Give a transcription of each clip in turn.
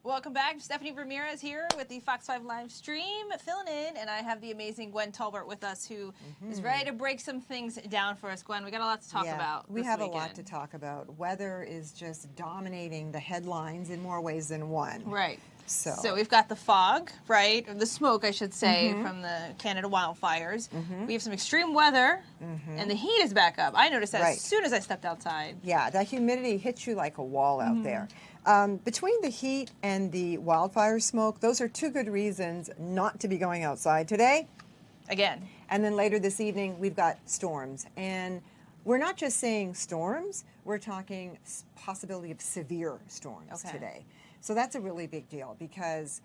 Welcome back. Stephanie Ramirez here with the Fox 5 live stream, filling in, and I have the amazing Gwen Talbert with us, who is ready to break some things down for us. Gwen, we got a lot to talk about. We have a lot to talk about. Weather is just dominating the headlines in more ways than one. Right. So we've got the fog, right, or the smoke, I should say, from the Canada wildfires. We have some extreme weather, and the heat is back up. I noticed that as soon as I stepped outside. Yeah, that humidity hits you like a wall out there. Between the heat and the wildfire smoke, those are two good reasons not to be going outside today. Again. And then later this evening, we've got storms. And we're not just saying storms, we're talking possibility of severe storms today. So that's a really big deal because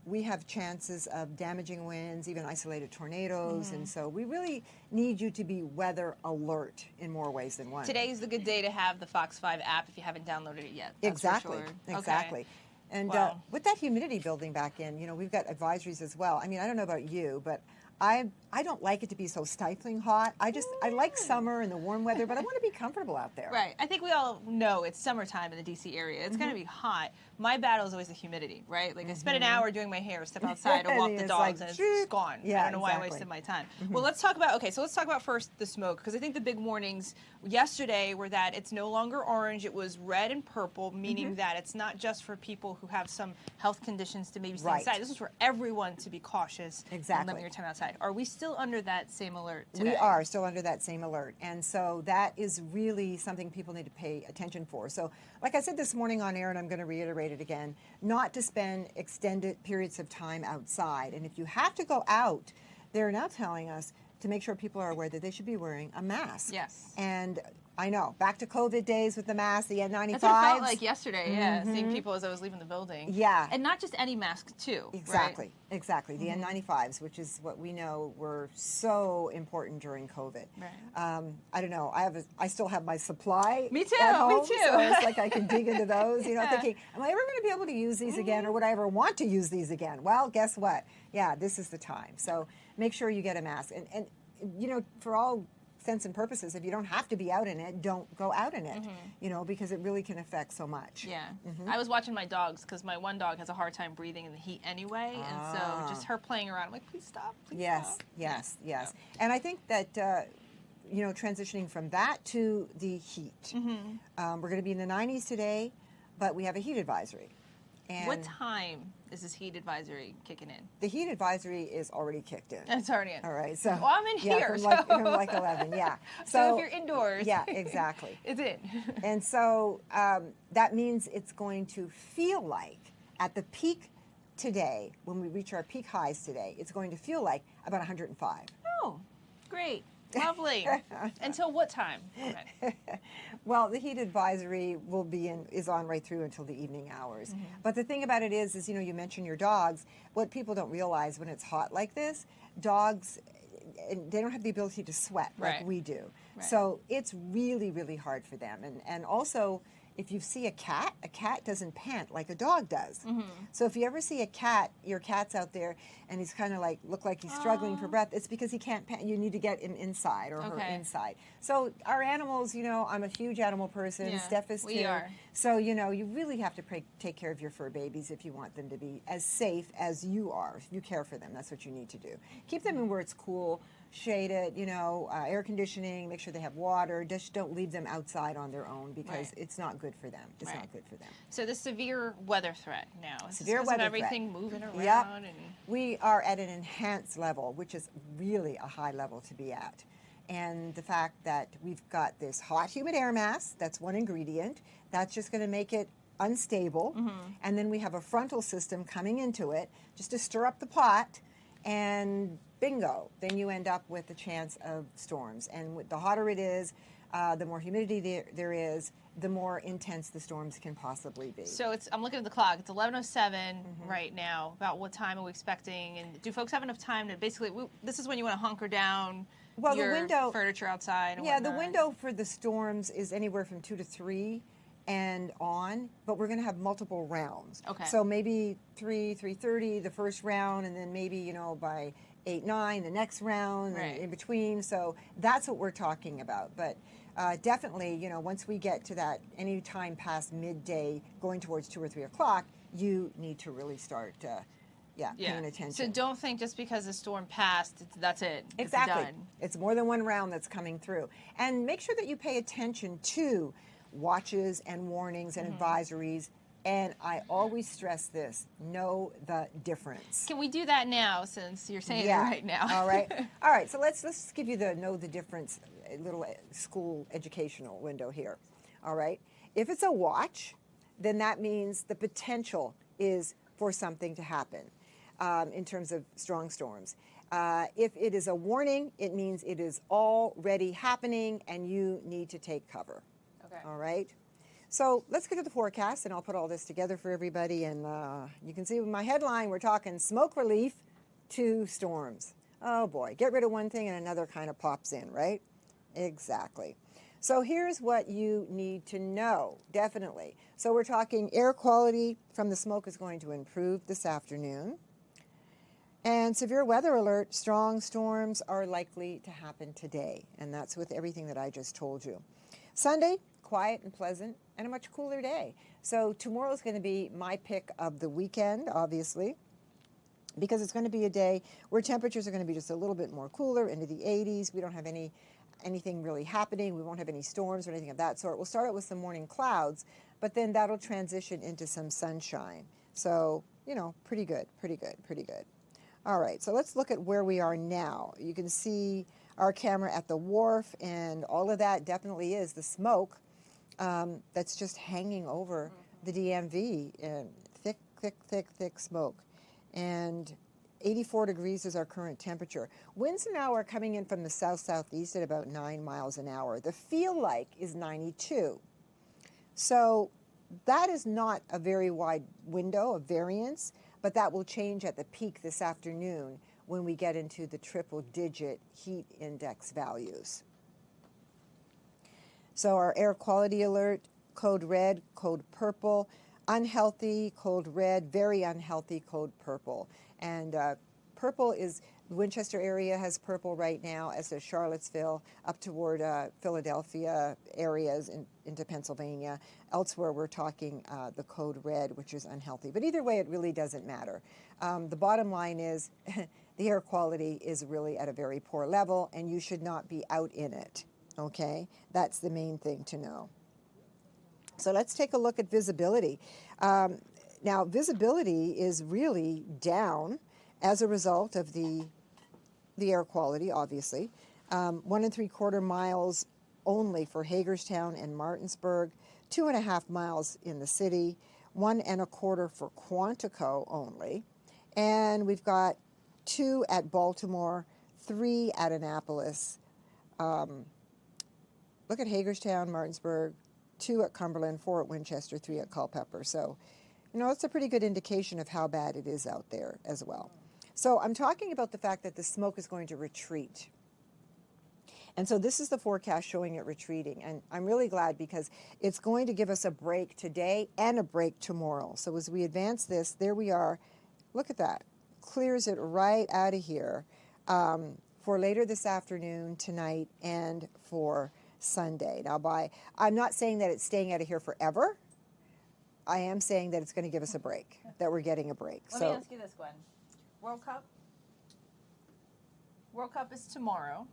we have chances of damaging winds, even isolated tornadoes, and so we really need you to be weather alert in more ways than one. Today's the good day to have the Fox 5 app if you haven't downloaded it yet. That's Exactly, for sure. exactly. Okay. And Wow. with that humidity building back in, you know, we've got advisories as well. I mean, I don't know about you, but I don't like it to be so stifling hot. I like summer and the warm weather, but I want to be comfortable out there. Right. I think we all know it's summertime in the DC area. It's going to be hot. My battle is always the humidity, right? Like I spend an hour doing my hair, step outside to walk the dogs, and it's gone. Yeah, I don't know why I wasted my time. Well, let's talk about, so let's talk about first the smoke, because I think the big warnings yesterday were that it's no longer orange, it was red and purple, meaning that it's not just for people who have some health conditions to maybe stay inside. This is for everyone to be cautious and limit your time outside. Are we still under that same alert today? We are still under that same alert. And so that is really something people need to pay attention for. So like I said this morning on air, and I'm going to reiterate it again, not to spend extended periods of time outside. And if you have to go out, they're now telling us to make sure people are aware that they should be wearing a mask. Yes. And I know, back to COVID days with the mask, the N95s. That's what it felt like yesterday, seeing people as I was leaving the building. Yeah. And not just any mask, too. Exactly, right? exactly. The N95s, which is what we know were so important during COVID. Right. I don't know. I still have my supply. Me too. At home, me too. So it's like I can dig into those. You know, thinking, am I ever going to be able to use these again, or would I ever want to use these again? Well, guess what? Yeah, this is the time. So make sure you get a mask, and you know, for all sense and purposes, if you don't have to be out in it, don't go out in it, you know, because it really can affect so much. Yeah. I was watching my dogs because my one dog has a hard time breathing in the heat anyway, and so just her playing around, I'm like, please stop, please stop. Yes. And I think that, you know, transitioning from that to the heat, we're going to be in the 90s today, but we have a heat advisory. And what time is this heat advisory kicking in? The heat advisory is already kicked in. It's already in. All right. So, well, I'm in here. From like 11, yeah. So if you're indoors. Yeah, exactly. It's in. And so that means it's going to feel like at the peak today, when we reach our peak highs today, it's going to feel like about 105. Oh, great. Lovely. Until what time? Okay. Well, the heat advisory is on right through until the evening hours. But the thing about it is, you know, you mentioned your dogs. What people don't realize when it's hot like this, dogs, they don't have the ability to sweat like we do. Right. So it's really, really hard for them. And also, if you see a cat doesn't pant like a dog does. So if you ever see your cat's out there and he's kind of like, look like he's struggling for breath, it's because he can't pant. You need to get him inside or her inside. So our animals, you know, I'm a huge animal person. Yeah, Steph is too. we are. So, you know, you really have to take care of your fur babies if you want them to be as safe as you are. If you care for them, that's what you need to do. Keep them in where it's cool. Shade it, you know, air conditioning, make sure they have water. Just don't leave them outside on their own because it's not good for them. It's not good for them. So the severe weather threat now. Severe weather threat. Everything moving around. Yep. And We are at an enhanced level, which is really a high level to be at. And the fact that we've got this hot, humid air mass, that's one ingredient. That's just going to make it unstable. And then we have a frontal system coming into it just to stir up the pot, and bingo, then you end up with a chance of storms. And the hotter it is, the more humidity there is, the more intense the storms can possibly be. So I'm looking at the clock. It's 11:07 right now. About what time are we expecting? And do folks have enough time to basically? This is when you want to hunker down. Well, your the window, furniture outside. And yeah, whatnot. the window for the storms is anywhere from 2 to 3 and on, but we're going to have multiple rounds. Okay. So maybe 3:30 the first round, and then maybe, you know, by 8, 9 the next round, and in between. So that's what we're talking about. But definitely, once we get to that, any time past midday, going towards 2 or 3 o'clock, you need to really start, paying attention. So don't think just because the storm passed, that's it. Exactly. It's done. It's more than one round that's coming through. And make sure that you pay attention to watches and warnings and advisories. And I always stress this, know the difference. Can we do that now since you're saying it right now? All right. All right. So let's give you the know the difference little school educational window here. All right. If it's a watch, then that means the potential is for something to happen in terms of strong storms. If it is a warning, it means it is already happening and you need to take cover. Okay. All right. So let's get to the forecast, and I'll put all this together for everybody. And you can see with my headline, we're talking smoke relief to storms. Oh boy, get rid of one thing and another kind of pops in, right? Exactly. So here's what you need to know, definitely. So we're talking air quality from the smoke is going to improve this afternoon. And severe weather alert, strong storms are likely to happen today. And that's with everything that I just told you. Sunday, quiet and pleasant, and a much cooler day. So tomorrow is going to be my pick of the weekend, obviously, because it's going to be a day where temperatures are going to be just a little bit more cooler, into the 80s. We don't have anything really happening. We won't have any storms or anything of that sort. We'll start out with some morning clouds, but then that'll transition into some sunshine. So, pretty good, pretty good, pretty good. All right, so let's look at where we are now. You can see our camera at the wharf, and all of that definitely is the smoke that's just hanging over the DMV, and thick, thick, thick, thick smoke. And 84 degrees is our current temperature. Winds now are coming in from the south-southeast at about 9 miles an hour. The feel like is 92. So that is not a very wide window of variance, but that will change at the peak this afternoon when we get into the triple-digit heat index values. So our air quality alert, code red, code purple, unhealthy, code red, very unhealthy, code purple. And purple is, the Winchester area has purple right now, as does Charlottesville, up toward Philadelphia areas into Pennsylvania. Elsewhere, we're talking the code red, which is unhealthy. But either way, it really doesn't matter. The bottom line is the air quality is really at a very poor level, and you should not be out in it. Okay, that's the main thing to know. So let's take a look at visibility. Now, visibility is really down as a result of the air quality, obviously. 1 3/4 miles only for Hagerstown and Martinsburg, 2.5 miles in the city, 1 1/4 for Quantico only. And we've got 2 at Baltimore, 3 at Annapolis. Look at Hagerstown, Martinsburg, 2 at Cumberland, 4 at Winchester, 3 at Culpeper. So, it's a pretty good indication of how bad it is out there as well. So I'm talking about the fact that the smoke is going to retreat. And so this is the forecast showing it retreating. And I'm really glad because it's going to give us a break today and a break tomorrow. So as we advance this, there we are. Look at that. Clears it right out of here for later this afternoon, tonight, and for Sunday. Now, I'm not saying that it's staying out of here forever. I am saying that it's going to give us a break, that we're getting a break. Let me ask you this, Gwen. World Cup is tomorrow.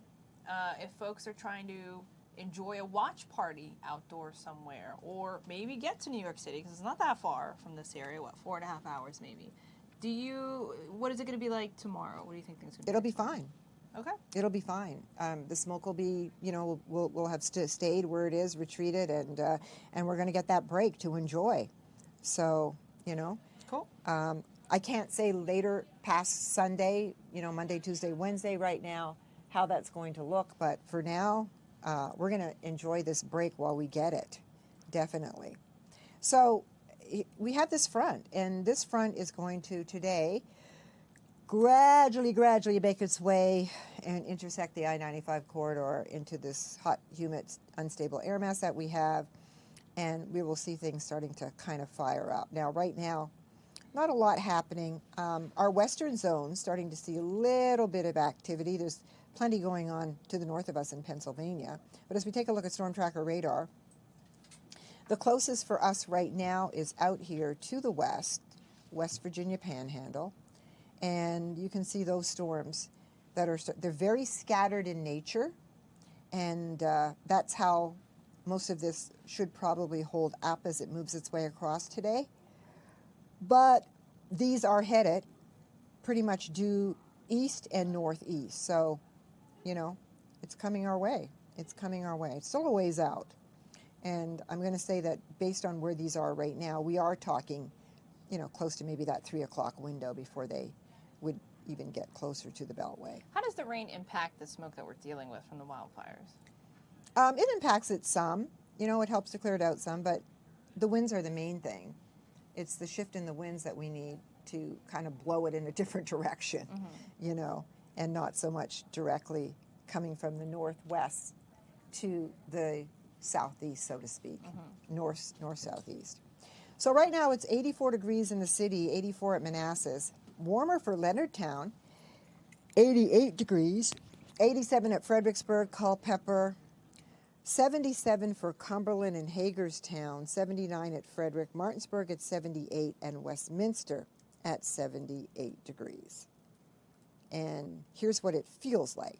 If folks are trying to enjoy a watch party outdoors somewhere, or maybe get to New York City, because it's not that far from this area, 4.5 hours maybe. What is it going to be like tomorrow? What do you think things are going to be? It'll be fine. Okay. It'll be fine. The smoke will be, we'll have stayed where it is, retreated, and we're going to get that break to enjoy. So, Cool. I can't say later past Sunday, Monday, Tuesday, Wednesday right now, how that's going to look. But for now, we're going to enjoy this break while we get it, definitely. So we have this front, and this front is going to today gradually make its way and intersect the I-95 corridor into this hot, humid, unstable air mass that we have, and we will see things starting to kind of fire up. Now, right now, not a lot happening. Our western zone starting to see a little bit of activity. There's plenty going on to the north of us in Pennsylvania. But as we take a look at Storm Tracker radar, the closest for us right now is out here to the west, West Virginia Panhandle. And you can see those storms that they're very scattered in nature. And that's how most of this should probably hold up as it moves its way across today. But these are headed pretty much due east and northeast. So, you know, it's coming our way. It's coming our way. It's still a ways out. And I'm going to say that based on where these are right now, we are talking, you know, close to maybe that 3 o'clock window before they would even get closer to the Beltway. How does the rain impact the smoke that we're dealing with from the wildfires? It impacts it some. You know, it helps to clear it out some, but the winds are the main thing. It's the shift in the winds that we need to kind of blow it in a different direction, you know, and not so much directly coming from the northwest to the southeast, so to speak, north-southeast. So right now it's 84 degrees in the city, 84 at Manassas. Warmer for Leonardtown, 88 degrees, 87 at Fredericksburg, Culpeper, 77 for Cumberland and Hagerstown, 79 at Frederick, Martinsburg at 78, and Westminster at 78 degrees. And here's what it feels like.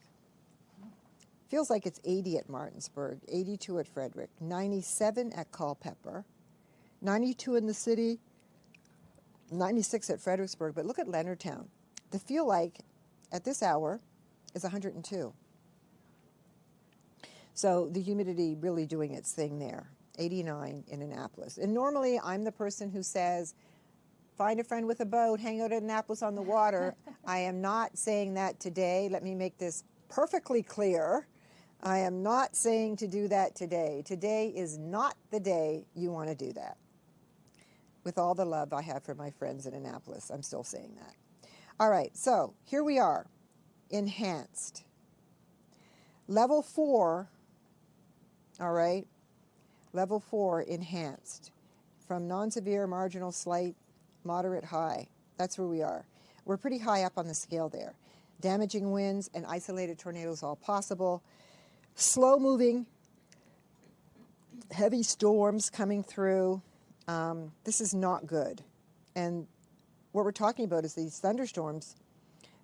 Feels like it's 80 at Martinsburg, 82 at Frederick, 97 at Culpeper, 92 in the city, 96 at Fredericksburg. But look at Leonardtown. The feel like at this hour is 102. So the humidity really doing its thing there. 89 in Annapolis. And normally I'm the person who says, find a friend with a boat, hang out at Annapolis on the water. I am not saying that today. Let me make this perfectly clear. I am not saying to do that today. Today is not the day you want to do that. With all the love I have for my friends in Annapolis, I'm still saying that. All right, so here we are, enhanced. Level 4, all right, level 4 enhanced. From non-severe, marginal, slight, moderate, high. That's where we are. We're pretty high up on the scale there. Damaging winds and isolated tornadoes all possible. Slow-moving, heavy storms coming through. This is not good. And what we're talking about is these thunderstorms,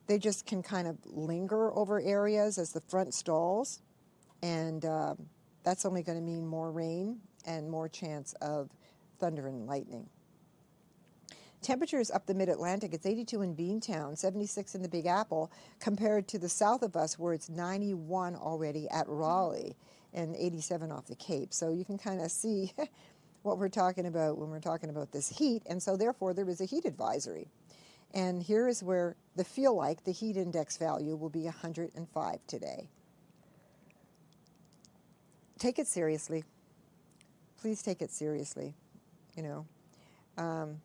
they just can kind of linger over areas as the front stalls. And that's only going to mean more rain and more chance of thunder and lightning. Temperatures up the mid-Atlantic, it's 82 in Beantown, 76 in the Big Apple, compared to the south of us where it's 91 already at Raleigh and 87 off the Cape. So you can kind of see what we're talking about when we're talking about this heat, and so therefore there is a heat advisory. And here is where the feel like the heat index value will be 105 today. Take it seriously. Please take it seriously, you know.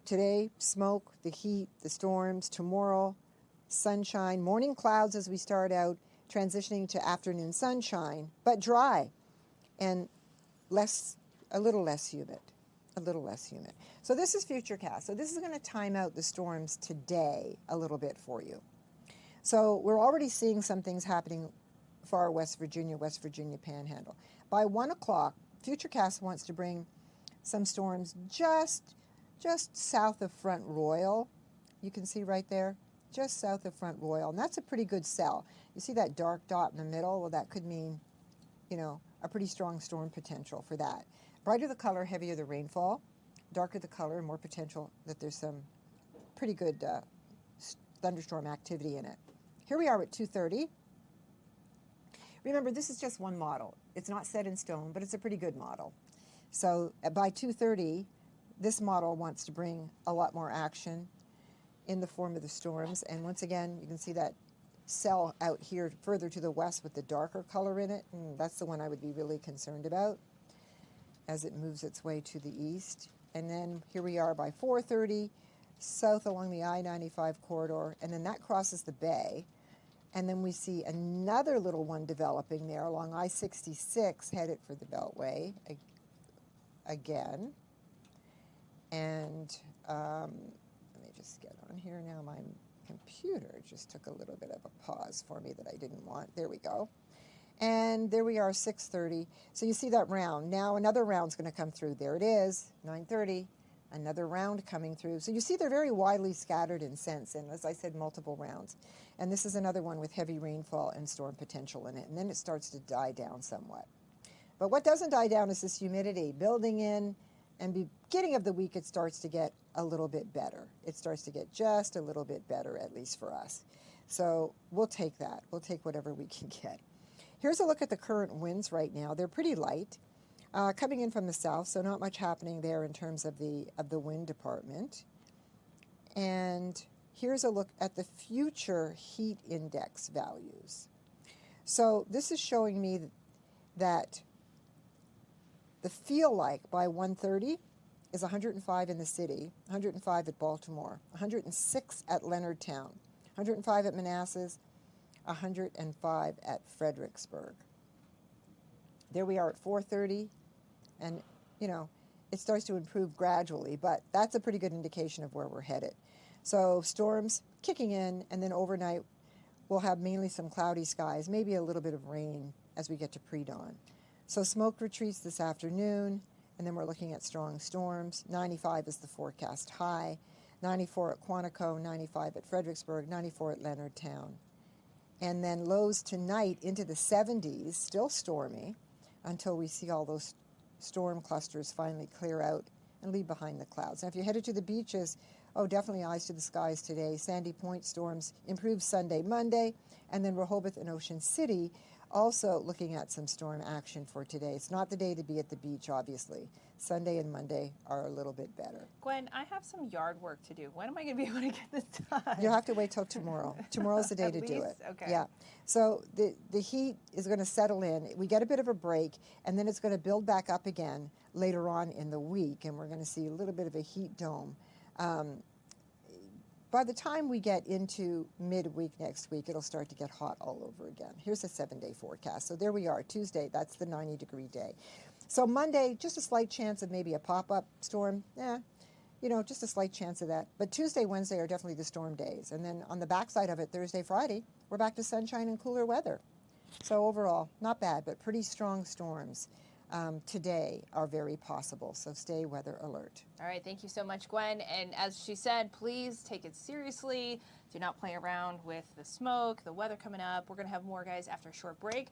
Today, smoke, the heat, the storms. Tomorrow, sunshine, morning clouds as we start out, transitioning to afternoon sunshine, but dry and a little less humid. So this is Futurecast. So this is going to time out the storms today a little bit for you. So we're already seeing some things happening far West Virginia Panhandle. By 1 o'clock, Futurecast wants to bring some storms just south of Front Royal. You can see right there, just south of Front Royal. And that's a pretty good cell. You see that dark dot in the middle? Well, that could mean, you know, a pretty strong storm potential for that. Brighter the color, heavier the rainfall. Darker the color, more potential that there's some pretty good thunderstorm activity in it. Here we are at 2:30. Remember, this is just one model. It's not set in stone, but it's a pretty good model. So by 2:30, this model wants to bring a lot more action in the form of the storms. And once again, you can see that cell out here further to the west with the darker color in it. And that's the one I would be really concerned about as it moves its way to the east. And then here we are by 4:30, south along the I-95 corridor. And then that crosses the bay. And then we see another little one developing there along I-66 headed for the Beltway again. And let me just get on here now. computer just took a little bit of a pause for me that I didn't want. There we go. And there we are, 6:30. So you see that round. Now another round's going to come through. There it is, 9:30. Another round coming through. So you see they're very widely scattered in sense, and as I said, multiple rounds. And this is another one with heavy rainfall and storm potential in it. And then it starts to die down somewhat. But what doesn't die down is this humidity building in, and beginning of the week it starts to get a little bit better. It starts to get just a little bit better, at least for us. So we'll take that. We'll take whatever we can get. Here's a look at the current winds right now. They're pretty light, coming in from the south, so not much happening there in terms of the wind department. And here's a look at the future heat index values. So this is showing me that the feel like by 1:30 is 105 in the city, 105 at Baltimore, 106 at Leonardtown, 105 at Manassas, 105 at Fredericksburg. There we are at 4:30, and it starts to improve gradually, but that's a pretty good indication of where we're headed. So storms kicking in, and then overnight we'll have mainly some cloudy skies, maybe a little bit of rain as we get to pre-dawn. So smoke retreats this afternoon, and then we're looking at strong storms. 95 is the forecast high, 94 at Quantico, 95 at Fredericksburg, 94 at Leonardtown. And then lows tonight into the 70s, still stormy, until we see all those storm clusters finally clear out and leave behind the clouds. Now, if you're headed to the beaches, definitely eyes to the skies today. Sandy Point storms improve Sunday, Monday, and then Rehoboth and Ocean City also looking at some storm action for today. It's not the day to be at the beach, obviously. Sunday and Monday are a little bit better. Gwen, I have some yard work to do. When am I going to be able to get this done? You'll have to wait till tomorrow. Tomorrow's the day to do it. Okay. Yeah. So the heat is going to settle in. We get a bit of a break, and then it's going to build back up again later on in the week, and we're going to see a little bit of a heat dome. By the time we get into midweek next week, it'll start to get hot all over again. Here's a 7-day forecast. So there we are, Tuesday, that's the 90-degree day. So Monday, just a slight chance of maybe a pop-up storm. Just a slight chance of that. But Tuesday, Wednesday are definitely the storm days. And then on the backside of it, Thursday, Friday, we're back to sunshine and cooler weather. So overall, not bad, but pretty strong storms today are very possible. So stay weather alert. All right, thank you so much, Gwen. And as she said, please take it seriously. Do not play around with the smoke, the weather coming up. We're going to have more, guys, after a short break.